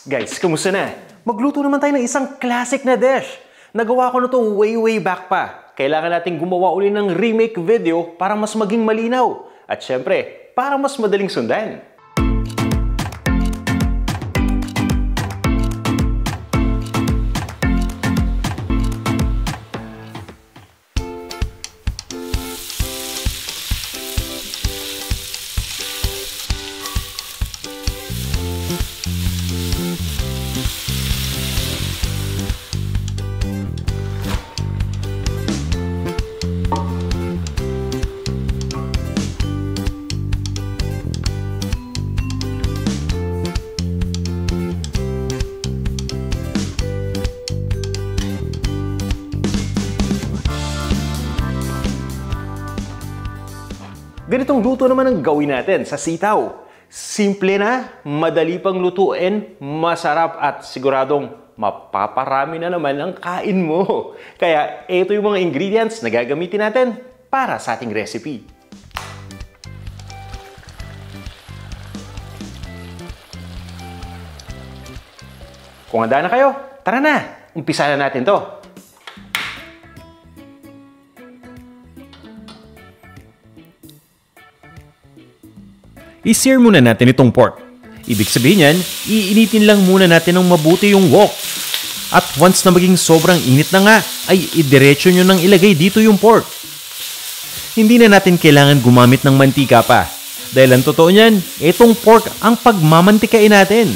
Guys, kamusta na? Magluto naman tayo ng isang classic na dish. Nagawa ko na to way back pa. Kailangan natin gumawa uli ng remake video para mas maging malinaw. At syempre, para mas madaling sundan. Ganitong luto naman ang gawin natin sa sitaw. Simple na, madali pang lutuin, masarap at siguradong mapaparami na naman ang kain mo. Kaya ito yung mga ingredients na gagamitin natin para sa ating recipe. Kung handa na kayo, tara na! Umpisa na natin to. I-sear muna natin itong pork. Ibig sabihin yan, iinitin lang muna natin ng mabuti yung wok. At once na maging sobrang init na nga, ay idiretso nyo nang ilagay dito yung pork. Hindi na natin kailangan gumamit ng mantika pa. Dahil ang totoo niyan, itong pork ang pagmamantikain natin.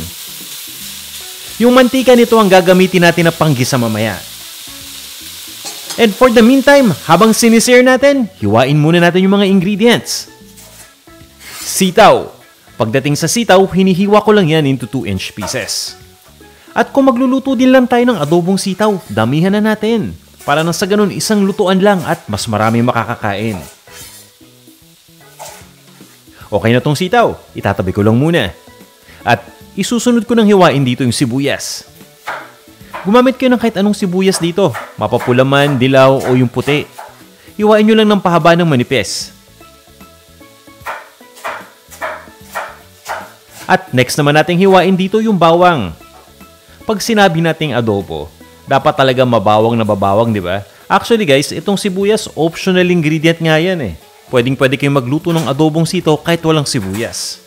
Yung mantika nito ang gagamitin natin na panggisa mamaya. And for the meantime, habang sinisear natin, hiwain muna natin yung mga ingredients. Sitaw. Pagdating sa sitaw, hinihiwa ko lang yan into 2-inch pieces. At kung magluluto din lang tayo ng adobong sitaw, damihan na natin. Para nang sa ganun, isang lutuan lang at mas marami makakakain. Okay na tong sitaw, itatabi ko lang muna. At isusunod ko ng hiwain dito yung sibuyas. Gumamit kayo ng kahit anong sibuyas dito. Mapapula man, dilaw o yung puti. Hiwain nyo lang ng pahaba ng manipis. At next naman nating hiwain dito yung bawang. Pag sinabi nating adobo, dapat talaga mabawang na babawang, di ba? Actually guys, itong sibuyas, optional ingredient nga yan eh. Pwedeng-pwede kayong magluto ng adobong sitaw kahit walang sibuyas.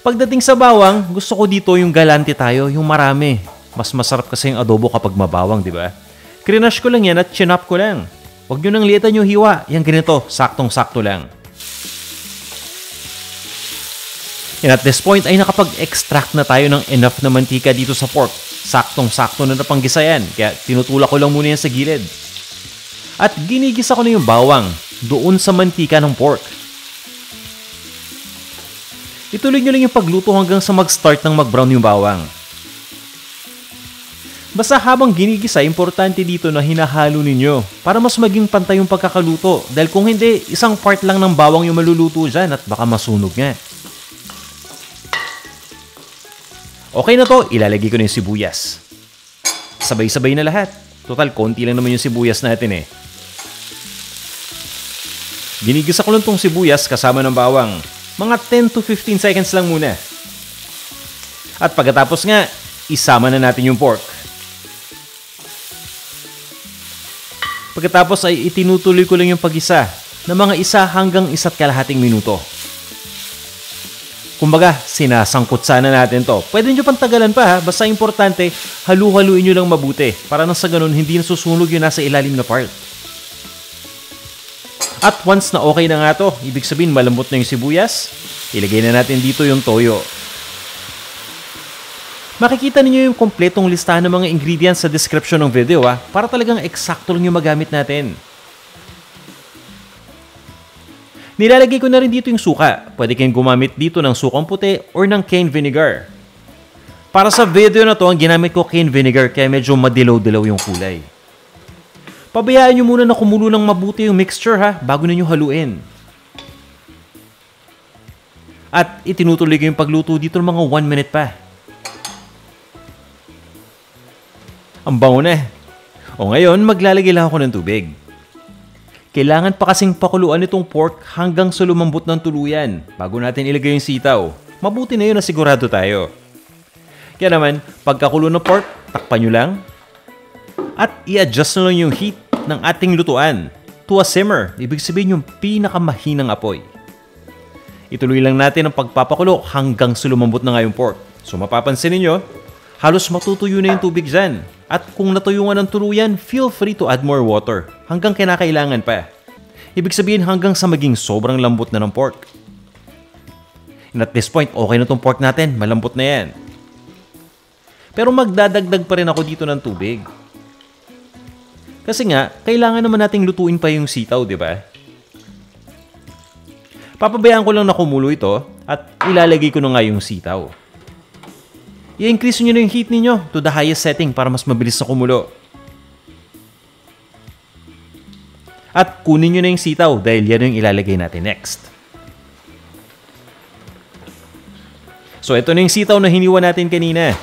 Pagdating sa bawang, gusto ko dito yung galante tayo, yung marami. Mas masarap kasi yung adobo kapag mabawang, di ba? Crinash ko lang yan at chinop ko lang. Huwag nyo nang liitan yung hiwa. Yan ganito, saktong-sakto lang. And at this point ay nakapag-extract na tayo ng enough na mantika dito sa pork. Saktong-sakto na napanggisa yan, kaya tinutulak ko lang muna yan sa gilid. At ginigisa ko na yung bawang doon sa mantika ng pork. Ituloy nyo lang yung pagluto hanggang sa mag-start ng mag-brown yung bawang. Basta habang ginigisa, importante dito na hinahalo ninyo para mas maging pantay yung pagkakaluto. Dahil kung hindi, isang part lang ng bawang yung maluluto dyan at baka masunog nga. Okay na to, ilalagay ko na yung sibuyas. Sabay-sabay na lahat. Total, konti lang naman yung sibuyas natin eh. Ginigisa ko lang tong sibuyas kasama ng bawang. Mga 10 to 15 seconds lang muna. At pagkatapos nga, isama na natin yung pork. Pagkatapos ay itinutuloy ko lang yung pag-isa ng mga 1 hanggang 1.5 minuto. Kumbaga, sinasangkot sana natin to. Pwede nyo pang tagalan pa ha. Basta importante, halu-haluin nyo lang mabuti. Para nang sa ganun, hindi nasusunog yung nasa ilalim na part. At once na okay na nga to, ibig sabihin malambot na yung sibuyas, ilagay na natin dito yung toyo. Makikita niyo yung kompletong listahan ng mga ingredients sa description ng video ha. Para talagang eksakto lang yung magamit natin. Nilalagay ko na rin dito yung suka. Pwede kayong gumamit dito ng sukang puti or ng cane vinegar. Para sa video na to, ang ginamit ko cane vinegar kaya medyo madilaw-dilaw yung kulay. Pabayaan nyo muna na kumulo ng mabuti yung mixture ha, bago ninyo haluin. At itinutuloy ko yung pagluto dito ng mga 1 minute pa. Ang bango na. O ngayon, maglalagay lang ako ng tubig. Kailangan pa kasing pakuluan itong pork hanggang sa lumambot ng tuluyan bago natin ilagay yung sitaw. Mabuti na yun na sigurado tayo. Kaya naman, pagkakulo ng pork, takpan nyo lang. At i-adjust na lang yung heat ng ating lutuan to a simmer. Ibig sabihin yung pinakamahinang apoy. Ituloy lang natin ang pagpapakulo hanggang sa lumambot na nga yung pork. So mapapansin niyo, halos matutuyo na yung tubig dyan. At kung natuyungan ng tuluyan, feel free to add more water hanggang kinakailangan pa. Ibig sabihin hanggang sa maging sobrang lambot na ng pork. And at this point, okay na tong pork natin. Malambot na yan. Pero magdadagdag pa rin ako dito ng tubig. Kasi nga, kailangan naman nating lutuin pa yung sitaw, di ba? Papabayaan ko lang na kumulo ito at ilalagay ko na nga yung sitaw. I-increase nyo na yung heat ninyo to the highest setting para mas mabilis na kumulo. At kunin nyo na yung sitaw dahil yan yung ilalagay natin next. So ito na yung sitaw na hiniwa natin kanina.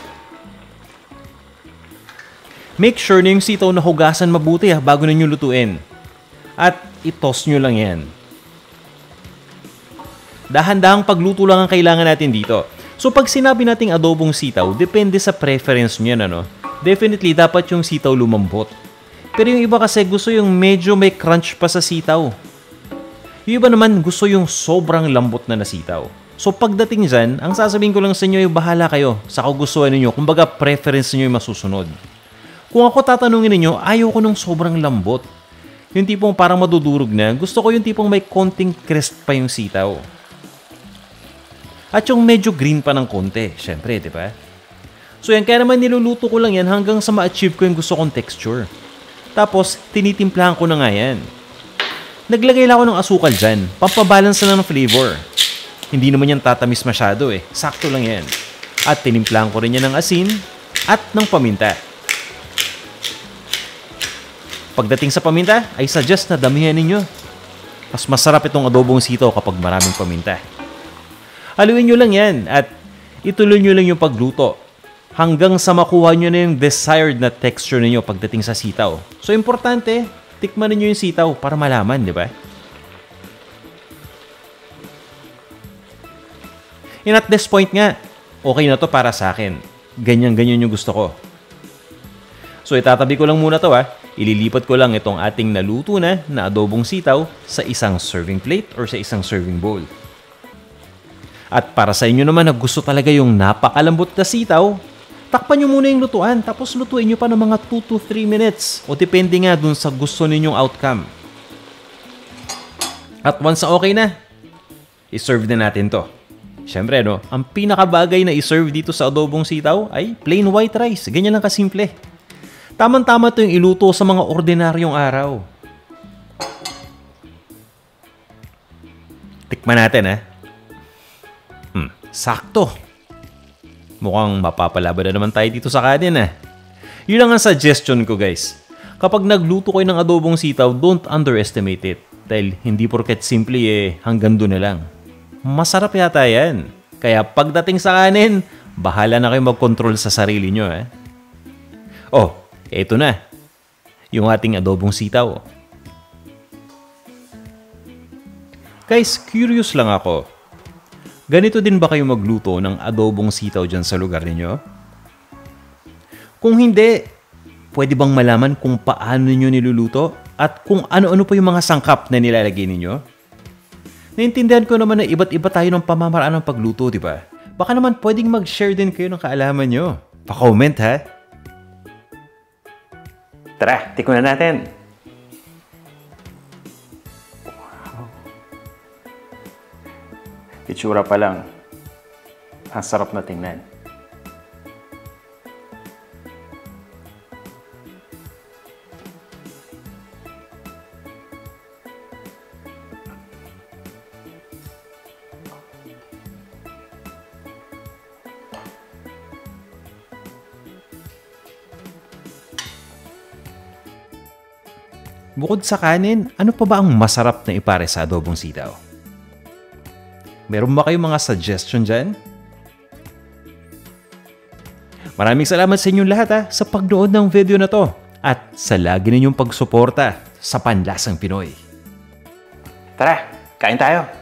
Make sure na yung sitaw na hugasan mabuti bago ninyo lutuin. At i-toss nyo lang yan. Dahan-dahang pagluto lang ang kailangan natin dito. So pag sinabi nating adobong sitaw, depende sa preference nyo yan, ano? Definitely dapat yung sitaw lumambot. Pero yung iba kasi gusto yung medyo may crunch pa sa sitaw. Yung iba naman gusto yung sobrang lambot na sitaw. So pagdating dyan, ang sasabihin ko lang sa inyo yung bahala kayo sa kagustuhan ninyo. Kumbaga preference ninyo yung masusunod. Kung ako tatanungin ninyo, ayaw ko nung sobrang lambot. Yung tipong parang madudurog na, gusto ko yung tipong may konting crisp pa yung sitaw. At yung medyo green pa ng konti, syempre, di ba? So yan, kaya naman niluluto ko lang yan hanggang sa ma-achieve ko yung gusto kong texture. Tapos, tinitimplahan ko na nga yan. Naglagay lang ako ng asukal dyan, pampabalance na ng flavor. Hindi naman yan tatamis masyado eh, sakto lang yan. At tinimplahan ko rin yan ng asin at ng paminta. Pagdating sa paminta, ay suggest na damihan ninyo. Mas masarap itong adobong sitaw kapag maraming paminta. Haluin nyo lang yan at ituloy nyo lang yung pagluto hanggang sa makuha nyo na yung desired na texture ninyo pagdating sa sitaw. So, importante, tikman ninyo yung sitaw para malaman, di ba? And at this point nga, okay na to para sa akin. Ganyan-ganyan yung gusto ko. So, itatabi ko lang muna to Ililipat ko lang itong ating naluto na adobong sitaw sa isang serving plate or sa isang serving bowl. At para sa inyo naman na gusto talaga yung napakalambot na sitaw, takpan nyo muna yung lutuan tapos lutuin nyo pa ng mga 2 to 3 minutes o depende nga dun sa gusto ninyong outcome. At once na okay na, i-serve na natin to. Siyempre, no, ang pinakabagay na i-serve dito sa adobong sitaw ay plain white rice. Ganyan lang kasimple. Tamang-tama ito yung iluto sa mga ordinaryong araw. Tikman natin, sakto. Mukhang mapapalaban na naman tayo dito sa kanin, Yun lang ang suggestion ko, guys. Kapag nagluto kayo ng adobong sitaw, don't underestimate it. Dahil hindi porket simple hanggang doon na lang. Masarap yata yan. Kaya pagdating sa kanin, bahala na kayo mag-control sa sarili nyo, Oh, eto na. Yung ating adobong sitaw. Guys, curious lang ako. Ganito din ba kayo magluto ng adobong sitaw dyan sa lugar ninyo? Kung hindi, pwede bang malaman kung paano ninyo niluluto at kung ano-ano pa yung mga sangkap na nilalagay ninyo? Naintindihan ko naman na iba't iba tayo ng pamamaraan ng pagluto, di ba? Baka naman pwedeng mag-share din kayo ng kaalaman nyo. Pa-comment, Tara, tikman na natin. Wow. Itsura pa lang. Ang sarap na tingnan. Bukod sa kanin, ano pa ba ang masarap na ipare sa adobong sitaw? Meron ba kayong mga suggestion dyan? Maraming salamat sa inyong lahat sa pagnood ng video na to at sa lagi ninyong pagsuporta sa Panlasang Pinoy. Tara, kain tayo!